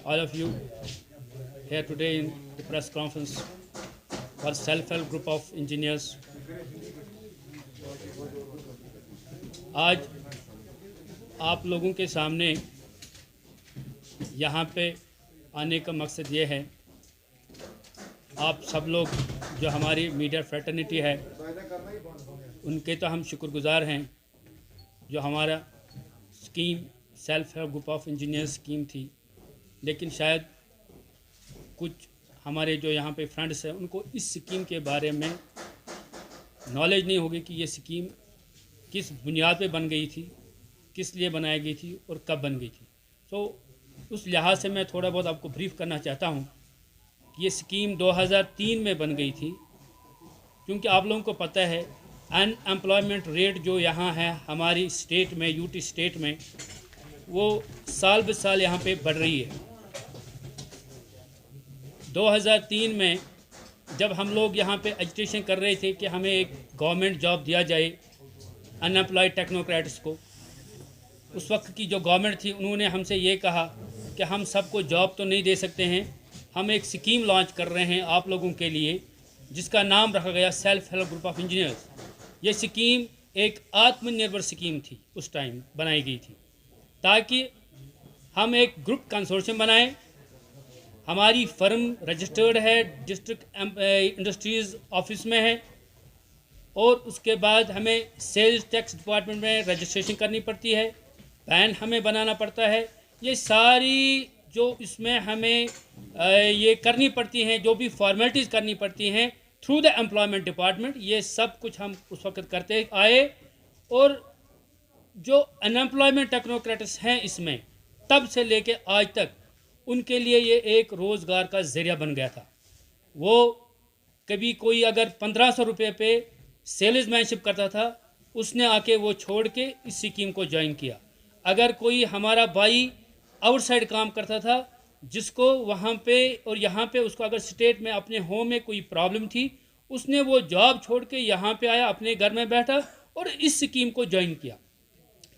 all of you here today in the press conference for self-help group of engineers. आज आप लोगों के सामने यहाँ पे आने का मकसद ये है, आप सब लोग जो हमारी मीडिया फ्रेटर्निटी है उनके तो हम शुक्रगुजार हैं। जो हमारा scheme self help group of engineers scheme थी, लेकिन शायद कुछ हमारे जो यहाँ पे फ्रेंड्स हैं उनको इस स्कीम के बारे में नॉलेज नहीं होगी कि ये स्कीम किस बुनियाद पे बन गई थी, किस लिए बनाई गई थी और कब बन गई थी। तो उस लिहाज से मैं थोड़ा बहुत आपको ब्रीफ करना चाहता हूँ कि ये स्कीम 2003 में बन गई थी, क्योंकि आप लोगों को पता है अनएम्प्लॉयमेंट रेट जो यहाँ है हमारी स्टेट में, यूटी स्टेट में, वो साल ब साल यहाँ पे बढ़ रही है। 2003 में जब हम लोग यहाँ पे एजुटेशन कर रहे थे कि हमें एक गवर्नमेंट जॉब दिया जाए अनएम्प्लॉयड टेक्नोक्रेट्स को, उस वक्त की जो गवर्नमेंट थी उन्होंने हमसे ये कहा कि हम सबको जॉब तो नहीं दे सकते हैं, हम एक स्कीम लॉन्च कर रहे हैं आप लोगों के लिए जिसका नाम रखा गया self help group of engineers. ये स्कीम एक आत्मनिर्भर स्कीम थी, उस टाइम बनाई गई थी ताकि हम एक ग्रुप कंसोर्शियम बनाएं। हमारी फर्म रजिस्टर्ड है, डिस्ट्रिक्ट इंडस्ट्रीज़ ऑफिस में है, और उसके बाद हमें सेल्स टैक्स डिपार्टमेंट में रजिस्ट्रेशन करनी पड़ती है, पैन हमें बनाना पड़ता है। ये सारी जो इसमें हमें ये करनी पड़ती हैं, जो भी फॉर्मेलिटीज़ करनी पड़ती हैं थ्रू द एम्प्लॉयमेंट डिपार्टमेंट, ये सब कुछ हम उस वक्त करते आए। और जो अनएम्प्लॉयमेंट टेक्नोक्रेट्स हैं इसमें तब से लेके आज तक उनके लिए ये एक रोज़गार का ज़रिया बन गया था। वो कभी कोई अगर 1500 रुपये पे सेल्समैनशिप करता था, उसने आके वो छोड़ के इस स्कीम को ज्वाइन किया। अगर कोई हमारा भाई आउटसाइड काम करता था जिसको वहाँ पे और यहाँ पे उसको अगर स्टेट में अपने होम में कोई प्रॉब्लम थी, उसने वो जॉब छोड़ के यहाँ पे आया, अपने घर में बैठा और इस स्कीम को ज्वाइन किया।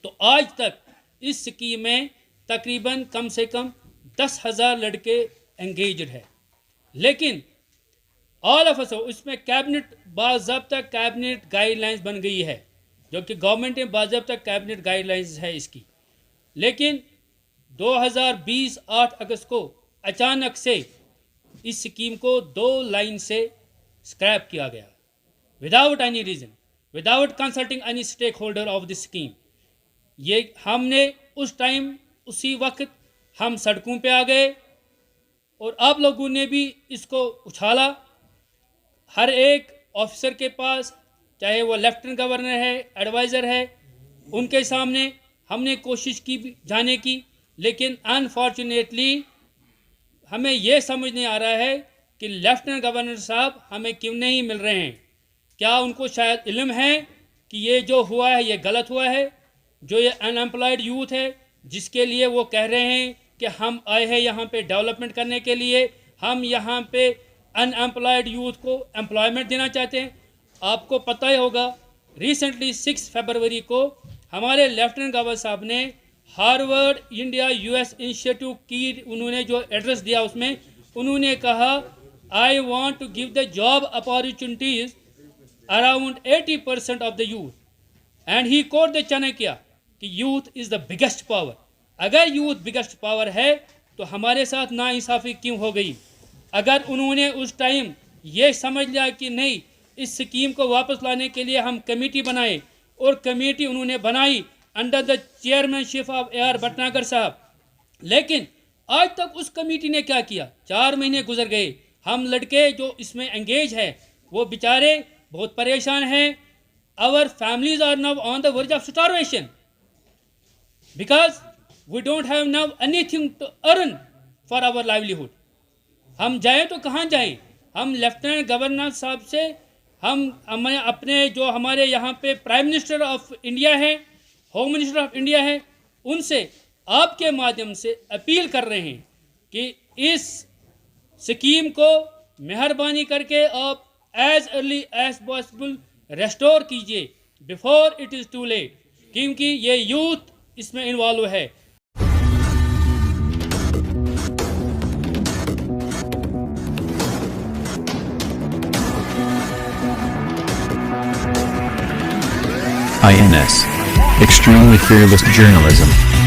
तो आज तक इस स्कीम में तकरीबन कम से कम 10,000 लड़के एंगेज्ड है। लेकिन ऑल ऑफ अस इसमें कैबिनेट बाज़ाब्ता कैबिनेट गाइडलाइंस बन गई है, जो कि गवर्नमेंट ने बाज़ाब्ता कैबिनेट गाइडलाइंस है इसकी। लेकिन 2020 8 अगस्त को अचानक से इस स्कीम को 2 लाइन से स्क्रैप किया गया, without any reason, without consulting any stakeholder of this scheme. ये हमने उस टाइम उसी वक्त हम सड़कों पे आ गए और आप लोगों ने भी इसको उछाला। हर एक ऑफिसर के पास, चाहे वो लेफ्टिनेंट गवर्नर है, एडवाइज़र है, उनके सामने हमने कोशिश की जाने की, लेकिन अनफॉर्चुनेटली हमें ये समझ नहीं आ रहा है कि लेफ्टिनेंट गवर्नर साहब हमें क्यों नहीं मिल रहे हैं। क्या उनको शायद इल्म है कि ये जो हुआ है ये गलत हुआ है? जो ये अनएम्प्लॉयड यूथ है जिसके लिए वो कह रहे हैं कि हम आए हैं यहाँ पे डेवलपमेंट करने के लिए, हम यहाँ पे अनएम्प्लॉयड यूथ को एम्प्लॉयमेंट देना चाहते हैं। आपको पता ही होगा रिसेंटली 6 फरवरी को हमारे लेफ्टिनेंट गवर्नर साहब ने हार्वर्ड इंडिया यूएस इनिशिएटिव की उन्होंने जो एड्रेस दिया उसमें उन्होंने कहा, I want to give the job opportunities around 80% of the youth, and he quote the Chanakya कि youth is the biggest power. अगर यूथ बिगेस्ट पावर है तो हमारे साथ नाइंसाफ़ी क्यों हो गई? अगर उन्होंने उस टाइम ये समझ लिया कि नहीं, इस स्कीम को वापस लाने के लिए हम कमेटी बनाए, और कमेटी उन्होंने बनाई under the chairmanship of AR Bhatnagar साहब, लेकिन आज तक उस कमेटी ने क्या किया? 4 महीने गुजर गए, हम लड़के जो इसमें एंगेज है वो बेचारे बहुत परेशान हैं। Our families are now on the verge of starvation because we don't have now anything to earn for our livelihood. हम जाएं तो कहाँ जाएं? हम लेफ्टिनेंट गवर्नर साहब से, हम अपने जो हमारे यहाँ पे प्राइम मिनिस्टर ऑफ इंडिया है, होम मिनिस्टर ऑफ इंडिया है, उनसे आपके माध्यम से अपील कर रहे हैं कि इस स्कीम को मेहरबानी करके आप as early as possible restore कीजिए before it is too late, क्योंकि ये यूथ इसमें इन्वॉल्व है। INS. Extremely fearless journalism.